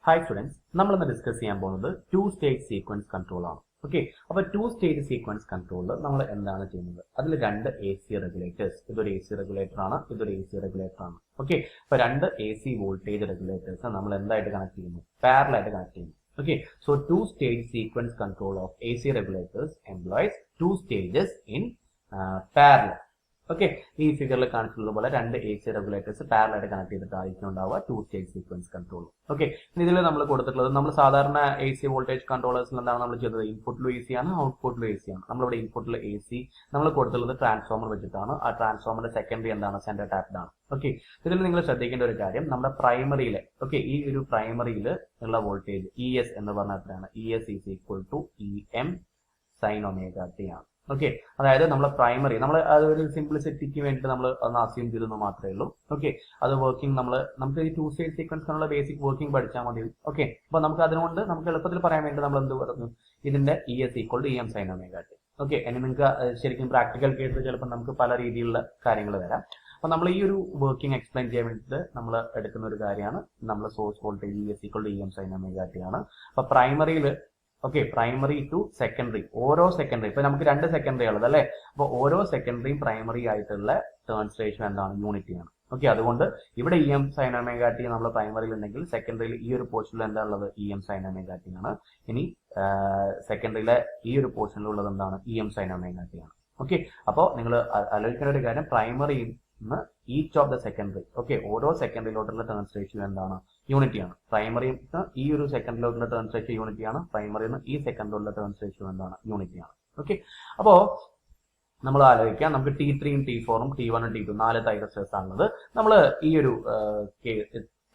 Hi students, നമ്മൾ ഇന്ന് discuss ചെയ്യാൻ പോകുന്നത് ടു സ്റ്റേറ്റ് സീക്വൻസ് കൺട്രോൾ ആണ്. ഓക്കെ, അപ്പൊ ടു സ്റ്റേറ്റ് സീക്വൻസ് കൺട്രോളിൽ നമ്മൾ എന്താണ് ചെയ്യുന്നത്? അതിൽ രണ്ട് AC റെഗുലേറ്റേഴ്സ്, ഇതൊരു AC റെഗുലേറ്റർ ആണ്, ഇതൊരു AC റെഗുലേറ്റർ ആണ്. ഓക്കെ, അപ്പൊ രണ്ട് AC വോൾട്ടേജ് റെഗുലേറ്റേഴ്സ് നമ്മൾ എന്തായിട്ട് കണക്ട് ചെയ്യുന്നു? പാരലൽ ആയിട്ട് കണക്ട് ചെയ്യുന്നു. Okay, so two stage sequence control of AC regulators employs two stages in parallel. Okay, ഈ ഫിഗറിൽ കാണിച്ചിട്ടുള്ള പോലെ രണ്ട് AC റെഗുലേറ്റേഴ്സ് പാരലൽ ആയിട്ട് കണക്ട് ചെയ്തിട്ടായിരിക്കും ഉണ്ടാവുക two stage sequence control. Okay, ഇതിൽ നമ്മൾ കൊടുത്തിട്ടുള്ളത് നമ്മൾ സാധാരണ AC വോൾട്ടേജ് കൺട്രോളേഴ്സിൽ എന്താണ് നമ്മൾ ചെയ്തത്? ഇൻപുട്ടിലും AC ആണ്, ഔട്ട്പുട്ടിലും AC ആണ്. നമ്മളിവിടെ ഇൻപുട്ടിൽ AC നമ്മൾ കൊടുത്തിട്ടുള്ളത് ട്രാൻസ്ഫോമർ വെച്ചിട്ടാണ്. ആ ട്രാൻസ്ഫോമറിന്റെ സെക്കൻഡറി എന്താണ്? സെന്റർ ടാപ്ഡ് ആണ്. ഓക്കെ, ഇതിൽ നിങ്ങൾ ശ്രദ്ധിക്കേണ്ട ഒരു കാര്യം, നമ്മുടെ പ്രൈമറിയിലെ ഈ ഒരു പ്രൈമറിയിൽ ഉള്ള വോൾട്ടേജ് ES എന്ന് പറഞ്ഞാൽ എത്രയാണ്? ES is equal to EM sine omega t ആണ്. ഓക്കെ, അതായത് നമ്മളെ പ്രൈമറി നമ്മൾ അതൊരു സിംപ്ലിസിറ്റിക്ക് വേണ്ടിയിട്ട് നമ്മൾ ഒന്ന് അസ്യൂം ചെയ്തെന്ന് മാത്രമേ ഉള്ളൂ. ഓക്കെ, അത് വർക്കിംഗ് നമുക്ക് ഈ ടു സ്റ്റേറ്റ് സീക്വൻസിനുള്ള ബേസിക് വർക്കിംഗ് പഠിച്ചാൽ മതി. ഓക്കെ, അപ്പൊ നമുക്ക് അതുകൊണ്ട് നമുക്ക് എളുപ്പത്തിൽ പറയാൻ വേണ്ടി നമ്മൾ എന്ത് പറഞ്ഞു? ഇതിന്റെ ES equal to EM sine omega t. Okay, ഇനി നിങ്ങൾക്ക് ശരിക്കും പ്രാക്ടിക്കൽ കേസിൽ ചിലപ്പോൾ നമുക്ക് പല രീതിയിലുള്ള കാര്യങ്ങൾ വരാം. അപ്പൊ നമ്മൾ ഈ ഒരു വർക്കിംഗ് എക്സ്പ്ലെയിൻ ചെയ്യാൻ വേണ്ടിയിട്ട് നമ്മൾ എടുക്കുന്ന ഒരു കാര്യമാണ് നമ്മൾ source voltage ES equal to EM sine omega t ആണ്. അപ്പൊ പ്രൈമറിയിൽ പ്രൈമറി ടു സെക്കൻഡറി, ഓരോ സെക്കൻഡറി ഇപ്പൊ നമുക്ക് രണ്ട് സെക്കൻഡറി ഉള്ളത് അല്ലെ, അപ്പൊ ഓരോ സെക്കൻഡറിയും പ്രൈമറി ആയിട്ടുള്ള ടേൺസ് റേഷ്യോ എന്താണ്? യൂണിറ്റി ആണ്. ഓക്കെ, അതുകൊണ്ട് ഇവിടെ EM സൈൻ ഒമേഗ ടി നമ്മൾ പ്രൈമറിയിൽ ഉണ്ടെങ്കിൽ സെക്കൻഡറിയിൽ ഈ ഒരു പോർഷനിൽ എന്താ ഉള്ളത്? EM സൈൻ ഒമേഗ ടി ആണ്. ഇനി സെക്കൻഡറിയിലെ ഈ ഒരു പോർഷനിലുള്ളത് എന്താണ്? EM സൈൻ ഒമേഗ ടി ആണ്. ഓക്കെ, അപ്പോൾ നിങ്ങൾ ആലോചിക്കേണ്ട ഒരു കാര്യം, പ്രൈമറിയിൽ നിന്ന് ഈച്ച് ഓഫ് ദ സെക്കൻഡറി, ഓരോ സെക്കൻഡറിയിലോട്ടുള്ള ടേൺസ് റേഷ്യോ എന്താണ്? യൂണിറ്റി ആണ്. പ്രൈമറിയിൽ നിന്ന് ഈ ഒരു സെക്കൻഡിലോട്ടുള്ള ടേൺസ് റേഷ്യോ യൂണിറ്റി ആണ്, പ്രൈമറിയിൽ നിന്ന് ഈ സെക്കൻഡിലുള്ള ടേൺസ് റേഷ്യോ എന്താണ്? യൂണിറ്റി ആണ്. ഓക്കെ, അപ്പോ നമ്മൾ ആലോചിക്കാം, നമുക്ക് T3യും T4ഉം T1ഉം T2 4 തൈറസ്റ്റേഴ്സ് ആണുള്ളത്. നമ്മൾ ഈ ഒരു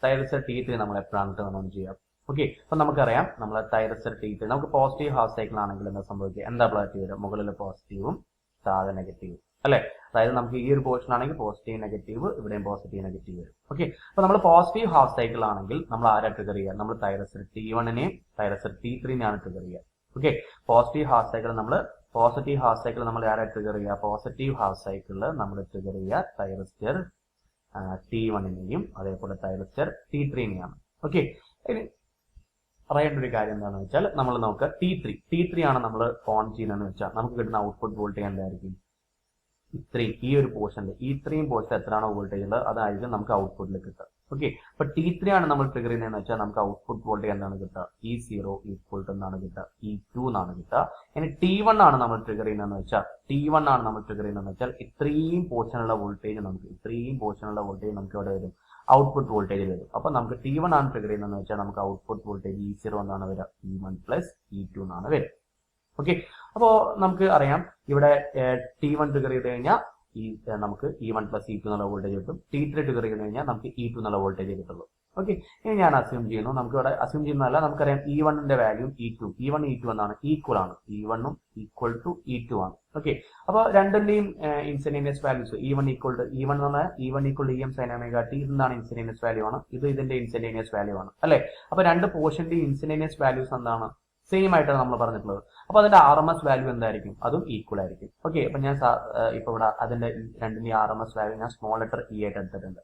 തൈറസ്റ്റർ T3 നമ്മൾ എപ്പോഴാണ് ടേൺ ഓൺ ചെയ്യുക? ഓക്കെ, അപ്പൊ നമുക്കറിയാം നമ്മൾ തൈറസ്റ്റർ T3 നമുക്ക് പോസിറ്റീവ് ഹാഫ് സൈക്കിൾ ആണെങ്കിൽ എന്താ സംഭവിക്കുക? എന്താ പ്ലോട്ട് വരിക? മുകളിൽ പോസിറ്റീവും താഴെ നെഗറ്റീവും അല്ലെ? അതായത് നമുക്ക് ഈ ഒരു പോർഷൻ ആണെങ്കിൽ പോസിറ്റീവ് നെഗറ്റീവ്, ഇവിടെയും പോസിറ്റീവ് നെഗറ്റീവ് വരും. ഓക്കെ, അപ്പൊ നമ്മൾ പോസിറ്റീവ് ഹാഫ് സൈക്കിൾ ആണെങ്കിൽ നമ്മൾ ആരാ ട്രിഗർ ചെയ്യുക? നമ്മൾ തൈറസ്റ്റർ T1നെയും തൈറസ്റ്റർ T3നെയാണ് ട്രിഗർ ചെയ്യുക. ഓക്കെ, പോസിറ്റീവ് ഹാഫ് സൈക്കിൾ നമ്മൾ ആരാ ട്രിഗർ ചെയ്യുക? പോസിറ്റീവ് ഹാഫ് സൈക്കിളിൽ നമ്മൾ ട്രിഗർ ചെയ്യുക തൈറസ്റ്റർ T1നെയും അതേപോലെ തൈറസ്റ്റർ T3നെയാണ്. ഓക്കെ, പറയേണ്ട ഒരു കാര്യം എന്താണെന്ന് വെച്ചാൽ നമ്മൾ നോക്കുക, T3 ആണ് നമ്മൾ ഓൺ ചെയ്യുന്നതെന്ന് വെച്ചാൽ നമുക്ക് കിട്ടുന്ന ഔട്ട്പുട്ട് വോൾട്ടേജ് എന്തായിരിക്കും? ഈ ഒരു പോർഷനിൽ ഇത്രയും പോർഷൻ എത്രയാണോ വോൾട്ടേജ് ഉള്ളത് അതായിരിക്കും നമുക്ക് ഔട്ട്പുട്ടിൽ കിട്ടുക. ഓക്കെ, അപ്പൊ T3 ആണ് നമ്മൾ ട്രിഗർ ചെയ്യുന്നതെന്ന് വെച്ചാൽ നമുക്ക് ഔട്ട്പുട്ട് വോൾട്ടേജ് എന്താണ് കിട്ടുക? E0 ഈക്വൽ ടു എന്നാണ് കിട്ടുക, E2 എന്നാണ് കിട്ടുക. ഇനി T1 ആണ് നമ്മൾ ട്രിഗർ ചെയ്യുന്നതെന്ന് വെച്ചാൽ ഇത്രയും പോർഷനുള്ള വോൾട്ടേജ് നമുക്ക് ഇവിടെ വരും, ഔട്ട്പുട്ട് വോൾട്ടേജ് വരും. അപ്പൊ നമുക്ക് T1 ആണ് ട്രിഗർ ചെയ്യുന്നതെന്ന് വെച്ചാൽ നമുക്ക് ഔട്ട്പുട്ട് വോൾട്ടേജ് E0 എന്നാണ് വരിക, E1 പ്ലസ് E2 എന്നാണ് വരിക. ഓക്കെ, അപ്പോ നമുക്ക് അറിയാം ഇവിടെ T1 ട്രിഗർ ചെയ്ത് കഴിഞ്ഞാൽ നമുക്ക് E1 പ്ലസ് E2 എന്നുള്ള വോൾട്ടേജ് കിട്ടും. T3 ട്രിഗർ ചെയ്ത് കഴിഞ്ഞാൽ നമുക്ക് E2 എന്നുള്ള വോൾട്ടേജ് കിട്ടുള്ളൂ. ഓക്കെ, ഇനി ഞാൻ അസ്യൂം ചെയ്യുന്നു, നമുക്ക് ഇവിടെ അസ്യൂം ചെയ്യുന്നതല്ല, നമുക്കറിയാം E1ന്റെ വാല്യൂ E1 E2 എന്നാണ്, ഈക്വൽ ആണ്. E1ഉം ഈക്വൽ ടു E2 ആണ്. ഓക്കെ, അപ്പൊ രണ്ടിന്റെയും instantaneous values E1 equal to EM sine omega t ഇതാണ് ഇൻസ്റ്റന്റേനിയസ് വാല്യൂ ആണ്, ഇത് ഇതിന്റെ ഇൻസ്റ്റന്റേനിയസ് വാല്യൂ ആണ് അല്ലെ? അപ്പൊ രണ്ട് പോർഷന്റെയും ഇൻസ്റ്റന്റേനിയസ് വാല്യൂസ് എന്താണ്? സെയിം ആയിട്ടാണ് നമ്മൾ പറഞ്ഞിട്ടുള്ളത്. അപ്പൊ അതിന്റെ RMS വാല്യൂ എന്തായിരിക്കും? അതും ഈക്വൽ ആയിരിക്കും. ഓക്കെ, അപ്പൊ ഞാൻ ഇപ്പൊ ഇവിടെ അതിന്റെ രണ്ടിന്റെ RMS വാല്യൂ ഞാൻ സ്മോൾ ലെറ്റർ E ആയിട്ട് എടുത്തിട്ടുണ്ട്.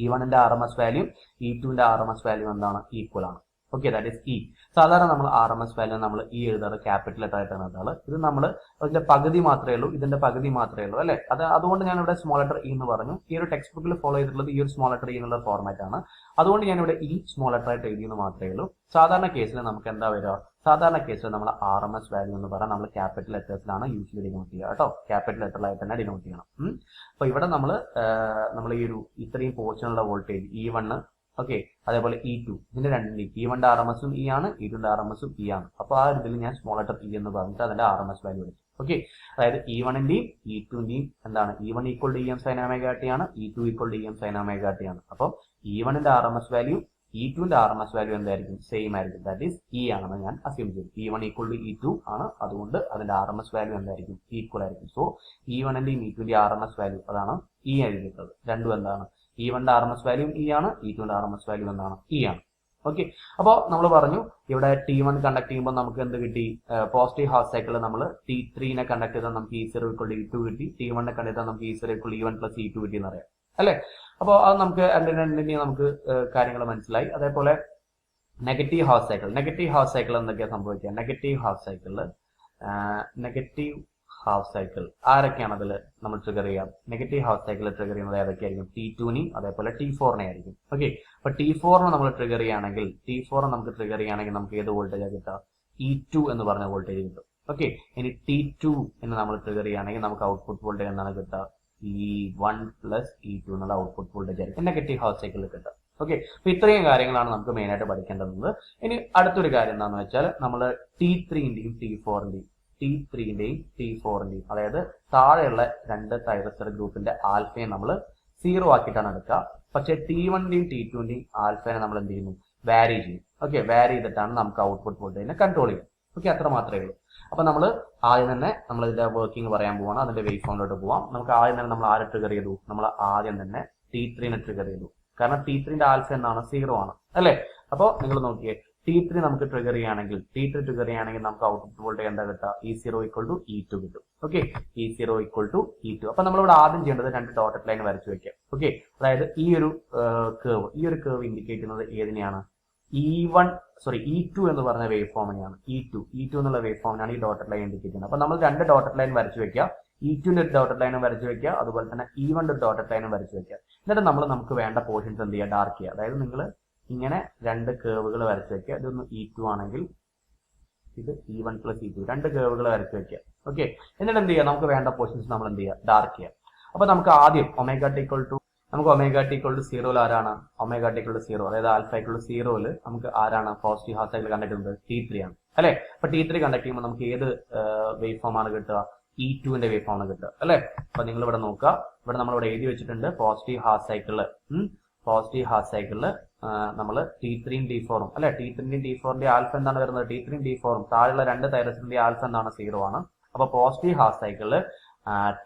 E1ന്റെ RMS വാല്യൂ E2ന്റെ RMS വാല്യൂ എന്താണ്? ഈക്വൽ ആണ്. Okay, that is E. സാധാരണ നമ്മൾ RMS വാല്യൂ നമ്മൾ എഴുതാറ് ക്യാപിറ്റൽ ലെറ്റർ ആയിട്ടാണ് എഴുതാറ്. ഇത് നമ്മൾ അതിന്റെ പകുതി മാത്രമേ ഉള്ളൂ, ഇതിന്റെ പകുതി മാത്രമേ ഉള്ളൂ അല്ലെ? അതുകൊണ്ട് ഞാൻ ഇവിടെ സ്മോൾ ലെറ്റർ E എന്ന് പറഞ്ഞു. ഈ ഒരു ടെക്സ്റ്റ് ബുക്കിൽ ഫോളോ ചെയ്തിട്ടുള്ളത് ഈ ഒരു സ്മോൾ ലെറ്റർ E എന്നുള്ള ഫോർമാറ്റ് ആണ്. അതുകൊണ്ട് ഞാൻ ഇവിടെ E സ്മോൾ ലെറ്റർ ആയിട്ട് എഴുതിയെന്ന് മാത്രമേ ഉള്ളൂ. സാധാരണ കേസിൽ നമുക്ക് എന്താ വരിക? സാധാരണ കേസിൽ നമ്മൾ RMS വാല്യൂ എന്ന് പറഞ്ഞാൽ നമ്മൾ ക്യാപിറ്റൽ ലെറ്റേഴ്സിലാണ് യൂഷ്വലി ഡിനോട്ട് ചെയ്യുക കേട്ടോ. ക്യാപിറ്റൽ ലെറ്ററിലായിട്ട് തന്നെ ഡിനോട്ട് ചെയ്യണം. അപ്പൊ ഇവിടെ നമ്മൾ ഈ ഒരു ഇത്രയും പോർഷനുള്ള വോൾട്ടേജ് E1, ഓക്കെ, അതേപോലെ E2, ഇതിന്റെ രണ്ടിന്റെയും E1ന്റെ RMSഉം E ആണ്, E2ന്റെ RMSഉം E ആണ്. അപ്പൊ ആ ഇതിൽ ഞാൻ സ്മോൾ ലെറ്റർ E എന്ന് പറഞ്ഞിട്ട് അതിന്റെ RMS വാല്യൂ എടുത്തു. ഓക്കെ, അതായത് E1ന്റെയും E2ന്റെയും എന്താണ്? E1 equal to EM sine omega t ആണ്, E2 equal to EM sine omega t ആണ്. അപ്പൊ E1ന്റെ RMS വാല്യൂ E2ന്റെ RMS വാല്യൂ എന്തായിരിക്കും? സെയിം ആയിരിക്കും, ദാറ്റ് ഈസ് E ആണെന്ന് ഞാൻ അസ്യൂം ചെയ്തു. E1 ഈക്വൽ ടു E2 ആണ്, അതുകൊണ്ട് അതിന്റെ RMS വാല്യൂ എന്തായിരിക്കും? ഈക്വൽ ആയിരിക്കും. സോ E1ന്റെയും E2ന്റെയും RMS വാല്യൂ അതാണ് E ആയിരിക്കുന്നത്. രണ്ടും എന്താണ്? E1ന്റെ RMS വാല്യൂ E ആണ്, E2ന്റെ RMS വാല്യൂ എന്താണ്? E ആണ്. ഓക്കെ, അപ്പോൾ നമ്മൾ പറഞ്ഞു ഇവിടെ T1 കണ്ടക്ട് ചെയ്യുമ്പോൾ നമുക്ക് എന്ത് കിട്ടി? പോസിറ്റീവ് ഹാഫ് സൈക്കിൾ നമ്മൾ T3നെ കണ്ടക്ട് ചെയ്താൽ നമുക്ക് E0 ഈക്വൽ ടു E2 കിട്ടി, T1നെ കണ്ടക്ട് ചെയ്താൽ നമുക്ക് E0 equal to E1 plus E2 കിട്ടി എന്നറിയാം അല്ലെ? അപ്പോൾ അത് നമുക്ക് രണ്ടിനെയും നമുക്ക് കാര്യങ്ങൾ മനസ്സിലായി. അതേപോലെ നെഗറ്റീവ് ഹാഫ് സൈക്കിൾ എന്തൊക്കെയാണ് സംഭവിക്കുക? നെഗറ്റീവ് ഹാഫ് സൈക്കിൾ ആരൊക്കെയാണ് അതിൽ നമ്മൾ ട്രിഗർ ചെയ്യാം? നെഗറ്റീവ് ഹാഫ് സൈക്കിൾ ട്രിഗർ ചെയ്യുന്നത് ഏതൊക്കെയായിരിക്കും? T2നെയും അതേപോലെ T4നെ ആയിരിക്കും. ഓക്കെ, അപ്പൊ T4നെ നമ്മൾ ട്രിഗർ ചെയ്യുകയാണെങ്കിൽ നമുക്ക് ഏത് വോൾട്ടേജ് കിട്ടുക? E2 എന്ന് പറഞ്ഞ വോൾട്ടേജ് കിട്ടും. ഓക്കെ, ഇനി T2 എന്ന് നമ്മൾ ട്രിഗർ ചെയ്യുകയാണെങ്കിൽ നമുക്ക് ഔട്ട്പുട്ട് വോൾട്ടേജ് എന്താണ് കിട്ടുക? E1 പ്ലസ് E2 എന്നുള്ള ഔട്ട്പുട്ട് വോൾട്ടേജ് ആയിരിക്കും നെഗറ്റീവ് ഹാഫ് സൈക്കിളിൽ കിട്ടുക. ഓക്കെ, അപ്പൊ ഇത്രയും കാര്യങ്ങളാണ് നമുക്ക് മെയിൻ ആയിട്ട് പഠിക്കേണ്ടത്. ഇനി അടുത്തൊരു കാര്യം എന്താണെന്ന് വെച്ചാൽ നമ്മൾ T3ന്റെയും T4ന്റെയും അതായത് താഴെയുള്ള രണ്ട് തൈറസ്റ്റർ ഗ്രൂപ്പിന്റെ ആൽഫയെ നമ്മൾ 0 ആക്കിയിട്ടാണ് എടുക്കുക. പക്ഷേ T1ന്റെയും T2ന്റെയും ആൽഫയെ നമ്മൾ എന്ത് ചെയ്യുന്നു? വാരി ചെയ്യും. ഓക്കെ, വാരി ചെയ്തിട്ടാണ് നമുക്ക് ഔട്ട്പുട്ട് വോൾട്ടേജിനെ കൺട്രോൾ ചെയ്യുന്നത്. ഓക്കെ, അത്ര മാത്രമേ ഉള്ളൂ. അപ്പൊ നമ്മൾ ആദ്യം തന്നെ നമ്മൾ ഇതിന്റെ വർക്കിംഗ് പറയാൻ പോവാണ്. അതിന്റെ വേവ് ഫോമിലോട്ട് പോവാം. നമുക്ക് ആദ്യം തന്നെ നമ്മൾ ആരെ ട്രിഗർ ചെയ്തു? നമ്മൾ ആദ്യം തന്നെ T3നെ ട്രിഗർ ചെയ്തു. കാരണം T3ന്റെ ആൽഫ എന്താണ്? 0 ആണ് അല്ലേ? അപ്പോൾ നിങ്ങൾ നോക്കിയേ, T3 നമുക്ക് ട്രിഗർ ചെയ്യുകയാണെങ്കിൽ നമുക്ക് ഔട്ട്പുട്ട് വോൾട്ടേജ് എന്താ കിട്ടുക? E0 E2 കിട്ടും. Okay, E0 E2. അപ്പൊ നമ്മളിവിടെ ആദ്യം ചെയ്യേണ്ടത് രണ്ട് ഡോട്ടഡ് ലൈൻ വരച്ചു വെക്കാം. ഓക്കെ, അതായത് ഈ ഒരു കേർവ് ഇൻഡിക്കേറ്റ് ചെയ്യുന്നത് ഏതിനെയാണ്? E2 എന്ന് പറഞ്ഞ വേവ് ഫോമിനെയാണ്. E2 എന്നുള്ള വേവ് ഫോമിനാണ് ഈ ഡോട്ടഡ് ലൈൻ ഇൻഡിക്കേറ്റ് ചെയ്യുന്നത്. അപ്പൊ നമ്മൾ രണ്ട് ഡോട്ടഡ് ലൈൻ വരച്ചു വെക്കുക. E2ന്റെ ഒരു ഡോട്ടഡ് ലൈനും വരച്ചു വെക്കുക, അതുപോലെ തന്നെ E1ന്റെ ഒരു ഡോട്ടഡ് ലൈനും വരച്ചു വെക്കുക. എന്നിട്ട് നമുക്ക് വേണ്ട പോർഷൻസ് എന്ത് ചെയ്യുക? ഡാർക്ക് ചെയ്യുക. അതായത് നിങ്ങൾ ഇങ്ങനെ രണ്ട് കേർവുകൾ വരച്ചു വെക്കുക. ഇതൊന്ന് E2 ആണെങ്കിൽ ഇത് E1 പ്ലസ് E2, രണ്ട് കേർവുകൾ വരച്ചു വെക്കുക. ഓക്കെ, എന്നിട്ട് എന്ത് ചെയ്യുക? നമുക്ക് വേണ്ട പോർഷൻസ് നമ്മൾ എന്ത് ചെയ്യുക? ഡാർക്ക് ചെയ്യുക. അപ്പൊ നമുക്ക് ആദ്യം ഒമേഗ ടി ഈക്വൽ ടു 0 ആരാണ്? ഒമേഗ ടി ഈക്വൽ ടു 0, അതായത് ആൽഫ ഈക്വൽ ടു 0 നമുക്ക് ആരാണ് പോസിറ്റീവ് ഹാഫ് സൈക്കിൾ കണ്ടക്ട് ചെയ്യുന്നത്? T3 ആണ് അല്ലെ? അപ്പൊ T3 കണ്ടക്ട് ചെയ്യുമ്പോൾ നമുക്ക് ഏത് വേവ് ഫോം ആണ് കിട്ടുക? E2ന്റെ വേവ് ഫോം ആണ് കിട്ടുക അല്ലെ? അപ്പൊ നിങ്ങൾ ഇവിടെ നോക്കുക, ഇവിടെ നമ്മളിവിടെ എഴുതി വെച്ചിട്ടുണ്ട് പോസിറ്റീവ് ഹാഫ് സൈക്കിളില് നമ്മൾ T3യും T4ഉം അല്ലെ? T3ന്റെയും T4ന്റെ ആൽഫ എന്താണ് വരുന്നത്? T3യും T4ഉം താഴെയുള്ള രണ്ട് തൈറസിന്റെ ആൽഫ എന്താണ്? 0 ആണ്. അപ്പൊ പോസിറ്റീവ് ഹാഫ് സൈക്കിളില്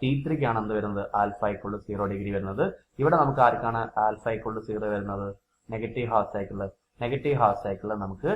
T3ക്കാണ് എന്ത് വരുന്നത്? ആൽഫ ഈക്വൽ ടു 0 ഡിഗ്രി വരുന്നത്. ഇവിടെ നമുക്ക് ആർക്കാണ് ആൽഫ ഈക്വൽ ടു 0 വരുന്നത്? നെഗറ്റീവ് ഹാഫ് സൈക്കിളില് നമുക്ക്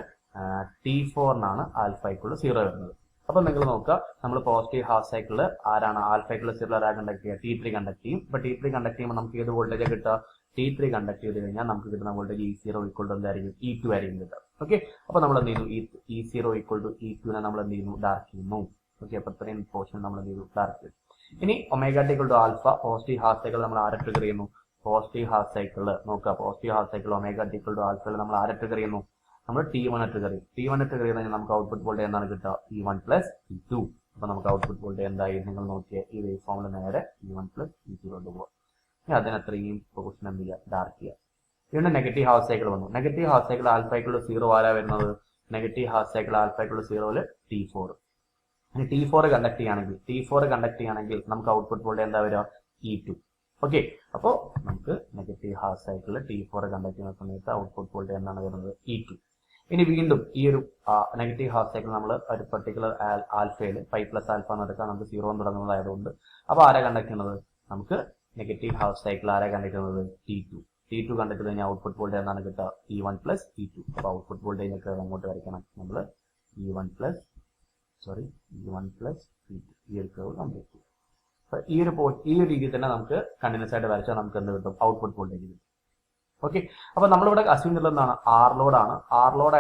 T4നാണ് ആൽഫ ഈക്വൽ ടു 0 വരുന്നത്. അപ്പൊ നിങ്ങൾ നോക്കുക, നമ്മൾ പോസിറ്റീവ് ഹാഫ് സൈക്കിളിൽ ആരാണ് ആൽഫ ഈക്വൽ ടു 0 ആരാ കണ്ടക്ട് ചെയ്യുക? T3 കണ്ടക്ട് ചെയ്യും. അപ്പൊ T3 കണ്ടക്ട് ചെയ്യുമ്പോൾ നമുക്ക് ഏത് വോൾട്ടേജ് കിട്ടുക? T3 കണ്ടക്ട് ചെയ്ത് കഴിഞ്ഞാൽ നമുക്ക് കിട്ടുന്ന വോൾട്ടേജ് E0 ഈക്വൽ ടു എന്തായിരിക്കും? E2 ആയിരിക്കും കിട്ടുക. ഓക്കെ, അപ്പൊ നമ്മൾ എന്ത് ചെയ്യുന്നു? E0 ഈക്വൽ ടു E2നെ നമ്മൾ എന്ത് ചെയ്യുന്നു? ഡാർക്ക് ചെയ്യുന്നു. ഓക്കെ, അപ്പൊ ഇത്രയും പോർഷൻ നമ്മൾ എന്ത് ചെയ്തു? ഡാർക്ക് ചെയ്തു. ഇനി omega t equal to alpha positive half cycle നമ്മൾ ആരെ ട്രിഗർ ചെയ്യുന്നു? പോസിറ്റീവ് ഹാഫ് സൈക്കിളിൽ നോക്കുക, positive half cycle omega t equal to ആൽഫയിൽ നമ്മൾ ആരെ ട്രിഗർ ചെയ്യുന്നു? നമ്മൾ T1 ട്രിഗർ ചെയ്യും. T1 ട്രിഗർ ചെയ്ത് കഴിഞ്ഞാൽ നമുക്ക് ഔട്ട്പുട്ട് വോൾട്ടേജ് എന്താണ് കിട്ടുക? E1 plus E2. അപ്പൊ നമുക്ക് ഔട്ട്പുട്ട് വോൾട്ടേജ് എന്തായി? നിങ്ങൾ നോക്കിയ ഈ വേവ് ഫോമിൽ നേരെ E1 പ്ലസ് E2 കൊണ്ടുപോകും. അതിനത്രയും പോർഷൻ എന്ത് ചെയ്യുക? ഡാർക്ക് ചെയ്യുക. വീണ്ടും നെഗറ്റീവ് ഹാഫ് സൈക്കിൾ വന്നു. Negative half cycle alpha equal to 0 ആരാ വരുന്നത്? Negative half cycle alpha equal to 0 T4. ഇനി T4 കണ്ടക്ട് ചെയ്യുകയാണെങ്കിൽ നമുക്ക് ഔട്ട്പുട്ട് വോൾട്ടേജ് എന്താ വരിക? E2. ഓക്കെ, അപ്പോൾ നമുക്ക് നെഗറ്റീവ് ഹാഫ് സൈക്കിളിൽ T4 കണ്ടക്ട് ചെയ്യുന്ന സമയത്ത് ഔട്ട്പുട്ട് വോൾട്ടേജ് എന്താണ് വരുന്നത്? E2. ഇനി വീണ്ടും ഈ ഒരു നെഗറ്റീവ് ഹാഫ് സൈക്കിൾ നമ്മൾ ഒരു പെർട്ടിക്കുലർ ആൽഫയിൽ 5 പ്ലസ് ആൽഫ എന്ന് എടുക്കാൻ നമുക്ക് 0 തുടങ്ങുന്നതായതുകൊണ്ട് അപ്പോൾ ആരാ കണ്ടക്ട് ചെയ്യുന്നത്? നമുക്ക് നെഗറ്റീവ് ഹാഫ് സൈക്കിൾ ആരാ കണ്ടക്ട് ചെയ്യുന്നത്? T2 കണ്ടക്ട് ചെയ്ത് കഴിഞ്ഞാൽ ഔട്ട്പുട്ട് വോൾട്ടേജ് എന്താണ് കിട്ടുക? E1 plus E2. അപ്പോൾ ഔട്ട്പുട്ട് വോൾട്ടേജ് ഒക്കെ അങ്ങോട്ട് വരയ്ക്കണം നമ്മൾ. E1 പ്ലസ് E2 ഈ ഒരു കർവ് കംപ്ലീറ്റ് ചെയ്യും. അപ്പൊ ഈ ഒരു രീതിയിൽ തന്നെ നമുക്ക് കണ്ടിന്യൂസ് ആയിട്ട് വരച്ചാൽ നമുക്ക് എന്ത് കിട്ടും? ഔട്ട്പുട്ട് വോൾട്ടേജ് കിട്ടും. ഓക്കെ, അപ്പൊ നമ്മളിവിടെ അസ്യൂം ചെയ്യുന്നത് എന്താണ്? R ലോഡ്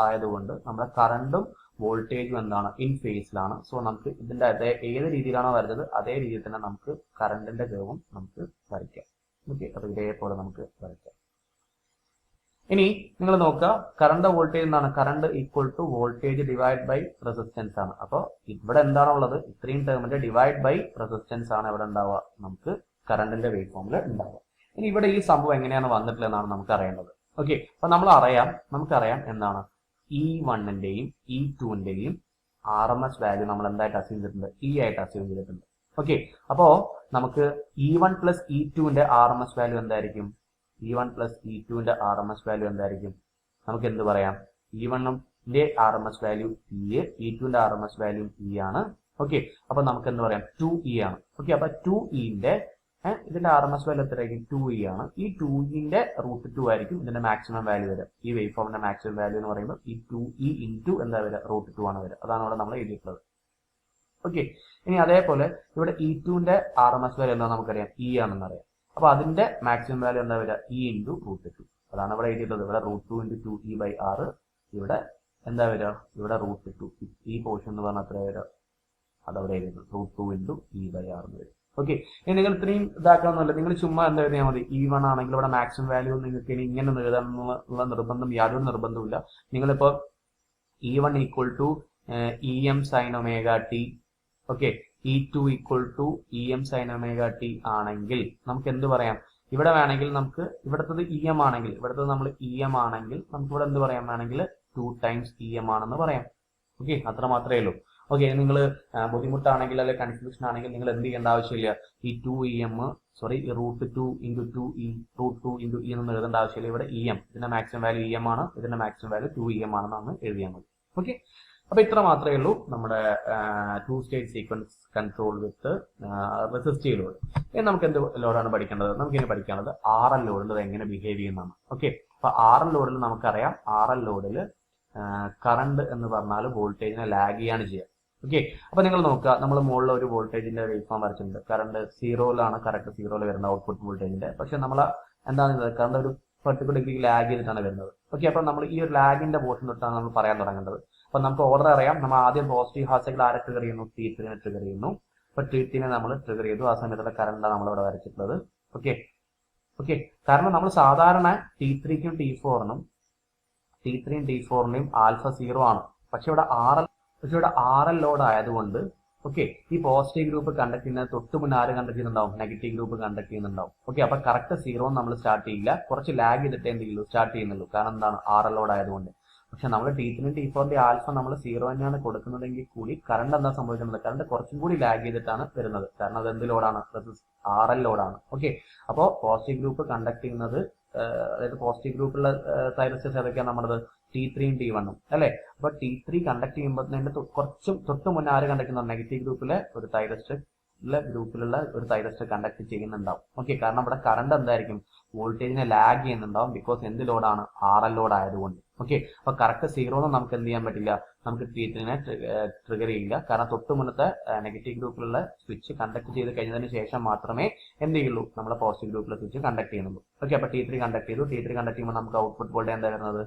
ആയതുകൊണ്ട് നമ്മുടെ കറണ്ടും വോൾട്ടേജും എന്താണ്? ഇൻ ഫേസിലാണ്. സോ നമുക്ക് ഇതിന്റെ ഏത് രീതിയിലാണോ വരച്ചത് അതേ രീതിയിൽ തന്നെ നമുക്ക് കറണ്ടിന്റെ കർവും നമുക്ക് വരയ്ക്കാം. ഓക്കെ, അപ്പൊ ഇതേപോലെ നമുക്ക് വരയ്ക്കാം. ഇനി നിങ്ങൾ നോക്കുക, കറണ്ട് വോൾട്ടേജ് എന്താണ്? Current equal to voltage divide by resistance ആണ്. അപ്പോൾ ഇവിടെ എന്താണുള്ളത്? ഇത്രയും ടേമിന്റെ ഡിവൈഡ് ബൈ റെസിസ്റ്റൻസ് ആണ് ഇവിടെ ഉണ്ടാവുക, നമുക്ക് കറണ്ടിന്റെ വേവ് ഫോമിൽ ഉണ്ടാവുക. ഇനി ഇവിടെ ഈ സംഭവം എങ്ങനെയാണ് വന്നിട്ടില്ലെന്നാണ് നമുക്ക് അറിയേണ്ടത്. ഓക്കെ, അപ്പൊ നമുക്കറിയാം എന്താണ്? E1ന്റെയും E2ന്റെയും RMS വാല്യൂ നമ്മൾ എന്തായിട്ട് അസ്യൂം ചെയ്തിട്ടുണ്ട്? E ആയിട്ട് അസ്യൂം ചെയ്തിട്ടുണ്ട്. ഓക്കെ, അപ്പോ നമുക്ക് E1 പ്ലസ് E2ന്റെ RMS വാല്യൂ എന്തായിരിക്കും? E1 പ്ലസ് E2ന്റെ RMS വാല്യൂ എന്തായിരിക്കും? നമുക്ക് എന്ത് പറയാം? E1ന്റെ RMS value E, E2ന്റെ RMS value E ആണ്. ഓക്കെ, അപ്പൊ നമുക്ക് എന്ത് പറയാം? 2E ആണ്. ഓക്കെ, അപ്പൊ 2Eന്റെ ഇതിന്റെ RMS വാല്യൂ എത്രയായിരിക്കും? 2E ആണ്. ഈ 2Eന്റെ √2 ആയിരിക്കും ഇതിന്റെ മാക്സിമം വാല്യൂ വരിക. ഈ വേവ് ഫോമിന്റെ മാക്സിമം വാല്യൂ എന്ന് പറയുമ്പോൾ ഈ 2E ഇൻറ്റു എന്താ വരിക? √2 ആണ് വരിക. അതാണ് ഇവിടെ നമ്മൾ എഴുതിയിട്ടുള്ളത്. ഓക്കെ, ഇനി അതേപോലെ ഇവിടെ E2ന്റെ RMS വാല്യൂ എന്താ നമുക്കറിയാം? E ആണെന്ന് അറിയാം. അപ്പൊ അതിന്റെ മാക്സിമം വാല്യൂ എന്താ വരിക? E into √2. അതാണ് ഇവിടെ എഴുതിയിട്ടുള്ളത്. ഇവിടെ √2 × 2e/r, ഇവിടെ എന്താ വരിക, ഇവിടെ √2. ഈ പോർഷൻ എന്ന് പറഞ്ഞാൽ എത്ര വരിക, അതവിടെ എഴുതുന്നത് √2 × e/r എന്ന് വരും. ഓക്കെ, ഇനി നിങ്ങൾ ഇത്രയും ഇതാക്കണമെന്നല്ല, നിങ്ങൾ ചുമ്മാ എന്താ എഴുതിയാൽ മതി. E1 ആണെങ്കിൽ ഇവിടെ മാക്സിമം വാല്യൂ നിങ്ങൾക്ക് ഇനി ഇങ്ങനെ എഴുതാനുള്ള നിർബന്ധം, യാതൊരു നിർബന്ധമില്ല. നിങ്ങളിപ്പോ E1 = EM sin ωt, okay, E2 = EM sin ωt ആണെങ്കിൽ നമുക്ക് എന്ത് പറയാം, ഇവിടെ വേണമെങ്കിൽ നമുക്ക് ഇവിടുത്തത് EM ആണെങ്കിൽ, ഇവിടുത്തത് നമ്മൾ EM ആണെങ്കിൽ നമുക്ക് ഇവിടെ എന്ത് പറയാം, വേണമെങ്കിൽ 2 times EM ആണെന്ന് പറയാം. ഓക്കെ, അത്ര മാത്രമേ ഉള്ളൂ. ഓക്കെ, നിങ്ങൾ ബുദ്ധിമുട്ടാണെങ്കിൽ അല്ലെങ്കിൽ കൺഫ്യൂഷൻ ആണെങ്കിൽ നിങ്ങൾ എന്ത് ചെയ്യേണ്ട ആവശ്യമില്ല. ഈ √2 × 2e √2 × e എന്ന് എഴുതേണ്ട ആവശ്യമില്ല. ഇവിടെ EM, ഇതിന്റെ മാക്സിമം വാല്യൂ EM ആണ്, ഇതിന്റെ മാക്സിമം വാല്യൂ 2EM ആണെന്നാണ് എഴുതിയാൽ മതി. ഓക്കെ, അപ്പൊ ഇത്ര മാത്രമേ ഉള്ളൂ നമ്മുടെ 2 സ്റ്റേറ്റ് സീക്വൻസ് കൺട്രോൾ വിത്ത് റെസിസ്റ്റീവ് ലോഡ്. ഇനി നമുക്ക് എന്ത് ലോഡാണ് പഠിക്കേണ്ടത്, നമുക്കിനി പഠിക്കേണ്ടത് RL ലോഡിൽ എങ്ങനെ ബിഹേവ് ചെയ്യുന്നതാണ്. ഓക്കെ, അപ്പൊ RL ലോഡിൽ നമുക്കറിയാം, RL ലോഡിൽ കറണ്ട് എന്ന് പറഞ്ഞാൽ വോൾട്ടേജിനെ ലാഗ് ചെയ്യാണ് ചെയ്യുക. ഓക്കെ, അപ്പൊ നിങ്ങൾ നോക്കുക, നമ്മൾ മുകളിൽ ഒരു വോൾട്ടേജിന്റെ വേവ് ഫോം വരച്ചിട്ടുണ്ട്. കറണ്ട് 0-ലാണ്, കറക്റ്റ് 0-ൽ വരുന്ന ഔട്ട്പുട്ട് വോൾട്ടേജിന്റെ. പക്ഷെ നമ്മൾ എന്താണ്, കറണ്ട് ഒരു പെർട്ടിക്കുലർ ഡിഗ്രി ലാഗ് ചെയ്തിട്ടാണ് വരുന്നത്. ഓക്കെ, അപ്പൊ നമ്മൾ ഈ ഒരു ലാഗിന്റെ പോർഷൻ തൊട്ടാണ് നമ്മൾ പറയാൻ തുടങ്ങേണ്ടത്. അപ്പൊ നമുക്ക് ഓർഡർ അറിയാം. നമ്മൾ ആദ്യം പോസിറ്റീവ് ഹാഫ് സൈക്കിൾ ആരെ ട്രിഗർ ചെയ്യുന്നു, T3 ട്രിഗർ ചെയ്യുന്നു. അപ്പൊ T3 നമ്മൾ ട്രിഗർ ചെയ്തു. ആ സമയത്തുള്ള കറണ്ടാണ് നമ്മൾ ഇവിടെ വരച്ചിട്ടുള്ളത്. ഓക്കെ, കാരണം നമ്മൾ സാധാരണ T3-ക്കും T4-നും ആൽഫ 0 ആണ്. പക്ഷെ ഇവിടെ RL ലോഡ് ആയതുകൊണ്ട് ഓക്കെ, ഈ പോസിറ്റീവ് ഗ്രൂപ്പ് കണ്ടക്ട് ചെയ്യുന്നത് തൊട്ട് മുന്നേ ആര് കണ്ടക്ട് ചെയ്യുന്നുണ്ടാവും, നെഗറ്റീവ് ഗ്രൂപ്പ് കണ്ടക്ട് ചെയ്യുന്നുണ്ടാവും. ഓക്കെ, അപ്പൊ കറക്റ്റ് 0 നമ്മൾ സ്റ്റാർട്ട് ചെയ്യില്ല, കുറച്ച് ലാഗ് ചെയ്തിട്ട് എന്തെങ്കിലും സ്റ്റാർട്ട് ചെയ്യുന്നുള്ളൂ. കാരണം എന്താണ്, RL ലോഡ് ആയതുകൊണ്ട്. പക്ഷെ നമ്മൾ T3 T4 ആൽഫ നമ്മൾ 0 തന്നെയാണ് കൊടുക്കുന്നതെങ്കിൽ കൂടി കറണ്ട് എന്താ സംഭവിക്കുന്നത്, കറണ്ട് കുറച്ചും കൂടി ലാഗ് ചെയ്തിട്ടാണ് വരുന്നത്. കാരണം അത് എന്ത് ലോഡാണ്, RL ലോഡാണ്. ഓക്കെ, അപ്പോൾ പോസിറ്റീവ് ഗ്രൂപ്പ് കണ്ടക്ട് ചെയ്യുന്നത്, അതായത് പോസിറ്റീവ് ഗ്രൂപ്പുള്ള തൈറസ്റ്റേഴ്സ് ഏതൊക്കെയാണ് നമ്മുടെ T3-യും T1-ഉം അല്ലെ. അപ്പൊ T3 കണ്ടക്ട് ചെയ്യുമ്പോൾ കുറച്ചും തൊട്ട് മുന്നേ ആര് കണ്ടക്ട് ചെയ്യുന്ന, നെഗറ്റീവ് ഗ്രൂപ്പിലെ ഒരു തൈറസ്റ്റർ കണ്ടക്ട് ചെയ്യുന്നുണ്ടാവും. ഓക്കെ, കാരണം ഇവിടെ കറണ്ട് എന്തായിരിക്കും, വോൾട്ടേജിനെ ലാഗ് ചെയ്യുന്നുണ്ടാവും. ബിക്കോസ് എന്ത് ലോഡാണ്, RL ലോഡ് ആയതുകൊണ്ട്. ഓക്കെ, അപ്പൊ കറക്റ്റ് 0 നമുക്ക് എന്ത് ചെയ്യാൻ പറ്റില്ല, നമുക്ക് T3-നെ ട്രിഗർ ചെയ്യില്ല. കാരണം തൊട്ട് മുന്നത്തെ നെഗറ്റീവ് ഗ്രൂപ്പിലുള്ള സ്വിച്ച് കണ്ടക്ട് ചെയ്ത് കഴിഞ്ഞതിന് ശേഷം മാത്രമേ എന്ത് ചെയ്യുള്ളൂ, നമ്മളെ പോസിറ്റീവ് ഗ്രൂപ്പിലെ സ്വിച്ച് കണ്ടക്ട് ചെയ്യുന്നുള്ളൂ. ഓക്കെ, അപ്പൊ T3 കണ്ടക്ട് ചെയ്തു. T3 കണ്ടക്ട് ചെയ്യുമ്പോൾ നമുക്ക് ഔട്ട്പുട്ട് വോൾട്ടേജ് എന്താ വരുന്നത്,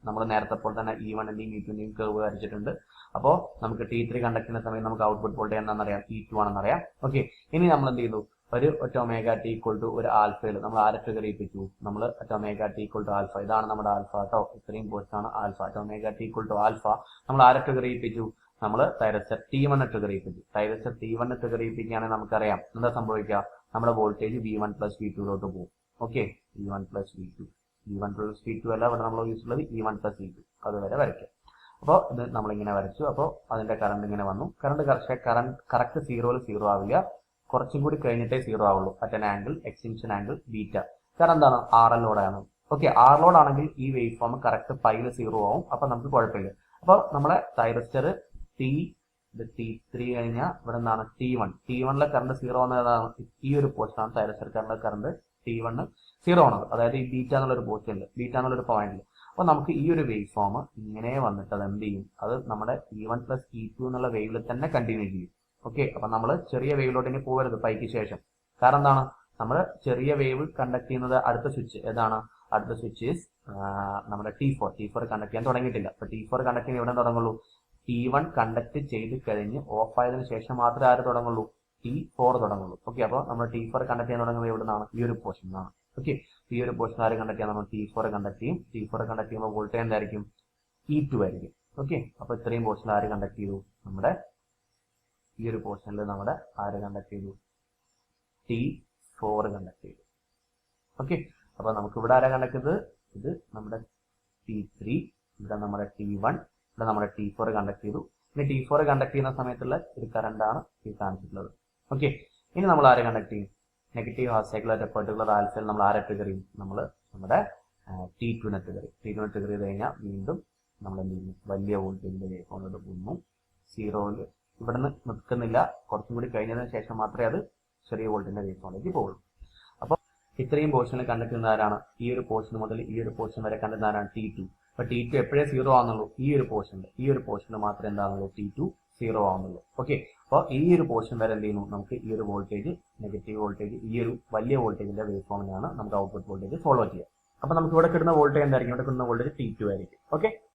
നമ്മൾ നേരത്തെ പോലെ തന്നെ E1-ന്റെയും E2-ന്റെയും കർവ് വരച്ചിട്ടുണ്ട്. അപ്പോൾ നമുക്ക് T3 കണ്ടക്ട് ചെയ്യുന്ന സമയത്ത് നമുക്ക് ഔട്ട്പുട്ട് വോൾട്ടേജ് എന്താണെന്നറിയാം, E2 ആണെന്നറിയാം. ഓക്കെ, ഇനി നമ്മൾ എന്ത് ചെയ്തു, ഒരു ωt = ഒരു ആൽഫയിൽ നമ്മൾ ആരെ ട്രിഗർ ചെയ്യിപ്പിച്ചു, നമ്മൾ ωt = ആൽഫ. ഇതാണ് നമ്മുടെ ആൽഫ കേട്ടോ, ഇത്രയും പോസ്റ്റാണ് ആൽഫ. ωt = ആൽഫ നമ്മൾ ആരെ ട്രിഗർ ചെയ്യിപ്പിച്ചു, നമ്മൾ തൈറസ്റ്റർ T1 ട്രിഗർ ചെയ്യിപ്പിച്ചു. തൈറസ്റ്റർ T1 ട്രിഗർ ചെയ്യിപ്പിക്കുകയാണെങ്കിൽ നമുക്കറിയാം എന്താ സംഭവിക്കുക, നമ്മുടെ വോൾട്ടേജ് V1 + V2 പോകും. ഓക്കെ, V1 + V2 അല്ല, ഇവിടെ നമ്മൾ യൂസ് ഉള്ളത് E1 + V2. അതുവരെ വരയ്ക്കാം. അപ്പോൾ ഇത് നമ്മളിങ്ങനെ വരച്ചു. അപ്പോൾ അതിന്റെ കറണ്ട് ഇങ്ങനെ വന്നു. കറക്റ്റ് 0-ൽ 0 ആവില്ല, കുറച്ചും കൂടി കഴിഞ്ഞിട്ടേ 0 ആവുള്ളൂ. At an angle, extension angle β. കാരണം എന്താണ്, RL ലോഡാണ്. ഓക്കെ, R ലോഡ് ആണെങ്കിൽ ഈ വേവ് ഫോം കറക്റ്റ് π-ൽ 0 ആവും. അപ്പൊ നമുക്ക് കുഴപ്പമില്ല. അപ്പോൾ നമ്മുടെ തൈറസ്റ്റർ T3 കഴിഞ്ഞാൽ ഇവിടെ എന്താണ്, T1-ലെ കറണ്ട് 0 എന്നതാണ്. ഈ ഒരു പോസ്റ്റാണ് തൈറസ്റ്റർ കറണ്ട് T1 0 ആണത്. അതായത് ഈ β എന്നുള്ളൊരു പോസ്റ്റ് ഉണ്ട്, β എന്നുള്ളൊരു പോയിന്റ്. അപ്പൊ നമുക്ക് ഈ ഒരു വേവ് ഫോം ഇങ്ങനെ വന്നിട്ട് അത് എന്ത് ചെയ്യും, അത് നമ്മുടെ E1 + E2 എന്നുള്ള വേവിൽ തന്നെ കണ്ടിന്യൂ ചെയ്യും. ഓക്കെ, അപ്പൊ നമ്മൾ ചെറിയ വേവിലോട്ട് ഇനി പോകരുത് പൈക്ക് ശേഷം. കാരണം എന്താണ്, നമ്മൾ ചെറിയ വേവ് കണ്ടക്ട് ചെയ്യുന്നത് അടുത്ത സ്വിച്ച് ഏതാണ്, അടുത്ത സ്വിച്ച് നമ്മുടെ T4 കണ്ടക്ട് ചെയ്യാൻ തുടങ്ങിയിട്ടില്ല. അപ്പൊ T4 കണ്ടക്ട് ചെയ്യാൻ എവിടെ തുടങ്ങുള്ളൂ, T1 കണ്ടക്ട് ചെയ്ത് കഴിഞ്ഞ് ഓഫ് ആയതിനു ശേഷം മാത്രമേ ആര് തുടങ്ങുള്ളൂ, T4 തുടങ്ങുള്ളൂ. ഓക്കെ, അപ്പോൾ നമ്മൾ T4 കണ്ടക്ട് ചെയ്യാൻ തുടങ്ങുന്നത് എവിടെ നിന്നാണ്, ഈ ഒരു പോർഷൻ നിന്നാണ്. ഓക്കെ, ഈ ഒരു പോർഷൻ ആര് കണ്ടക്ട് ചെയ്യാൻ, നമ്മൾ T4 കണ്ടക്ട് ചെയ്യും. T4 കണ്ടക്ട് ചെയ്യുമ്പോൾ വോൾട്ടേജ് എന്തായിരിക്കും, E2 ആയിരിക്കും. ഓക്കെ, അപ്പൊ ഇത്രയും പോർഷൻ ആര് കണ്ടക്ട് ചെയ്തു, നമ്മുടെ ഈ ഒരു പോർഷനിൽ നമ്മുടെ ആര് കണ്ടക്ട് ചെയ്തു, T4 കണ്ടക്ട് ചെയ്തു. ഓക്കെ, അപ്പൊ നമുക്ക് ഇവിടെ ആരാ കണ്ടക്ട് ചെയ്തത്, ഇത് നമ്മുടെ T3, ഇവിടെ നമ്മുടെ T1, ഇവിടെ നമ്മുടെ T4 കണ്ടക്ട് ചെയ്തു. ഇനി T4 കണ്ടക്ട് ചെയ്യുന്ന സമയത്തുള്ള ഒരു കറണ്ടാണ് ഈ കാണിച്ചിട്ടുള്ളത്. ഓക്കെ, ഇനി നമ്മൾ ആരെ കണ്ടക്ട് ചെയ്യും, negative half cycle at particular ആൽഫയിൽ നമ്മൾ ആരെ ട്രിഗർ ചെയ്യും, നമ്മൾ നമ്മുടെ T2-നെ ട്രിഗർ ചെയ്യും. T2-നെ ട്രിഗർ ചെയ്ത് കഴിഞ്ഞാൽ വീണ്ടും നമ്മൾ എന്ത് ചെയ്യുന്നു, വലിയ വോൾട്ടേജിന്റെ വേവ് ഫോം പോകുന്നു. 0-ൽ ഇവിടെ നിന്ന് നിൽക്കുന്നില്ല, കുറച്ചും കൂടി കഴിഞ്ഞതിന് ശേഷം മാത്രമേ അത് ചെറിയ വോൾട്ടേജിന്റെ വേവ് ഫോമിലേക്ക് പോകുള്ളൂ. അപ്പോൾ ഇത്രയും പോർഷനിൽ കണ്ടക്ട് ചെയ്യുന്ന ആരാണ്, ഈ ഒരു പോർഷൻ മുതൽ ഈ ഒരു പോർഷൻ വരെ കണ്ടക്ട് ആരാണ്, T2. അപ്പൊ T2 എപ്പോഴേ 0 ആവുന്നുള്ളൂ, ഈ ഒരു പോർഷനിൽ മാത്രമേ എന്താണുള്ളൂ, T2 0 ആവുന്നുള്ളൂ. ഓക്കെ, അപ്പോൾ ഈ ഒരു പോർഷൻ വരെ എന്ത് ചെയ്യുന്നു, നമുക്ക് ഈ ഒരു വോൾട്ടേജ്, നെഗറ്റീവ് വോൾട്ടേജ്, ഈ ഒരു വലിയ വോൾട്ടേജിന്റെ വേവ് ഫോമിനാണ് നമുക്ക് ഔട്ട്പുട്ട് വോൾട്ടേജ് ഫോളോ ചെയ്യുക. അപ്പൊ നമുക്ക് ഇവിടെ കിട്ടുന്ന വോൾട്ടേജ് എന്തായിരിക്കും? ഇവിടെ കിട്ടുന്ന വോൾട്ടേജ് T2 ആയിരിക്കും. ഓക്കെ.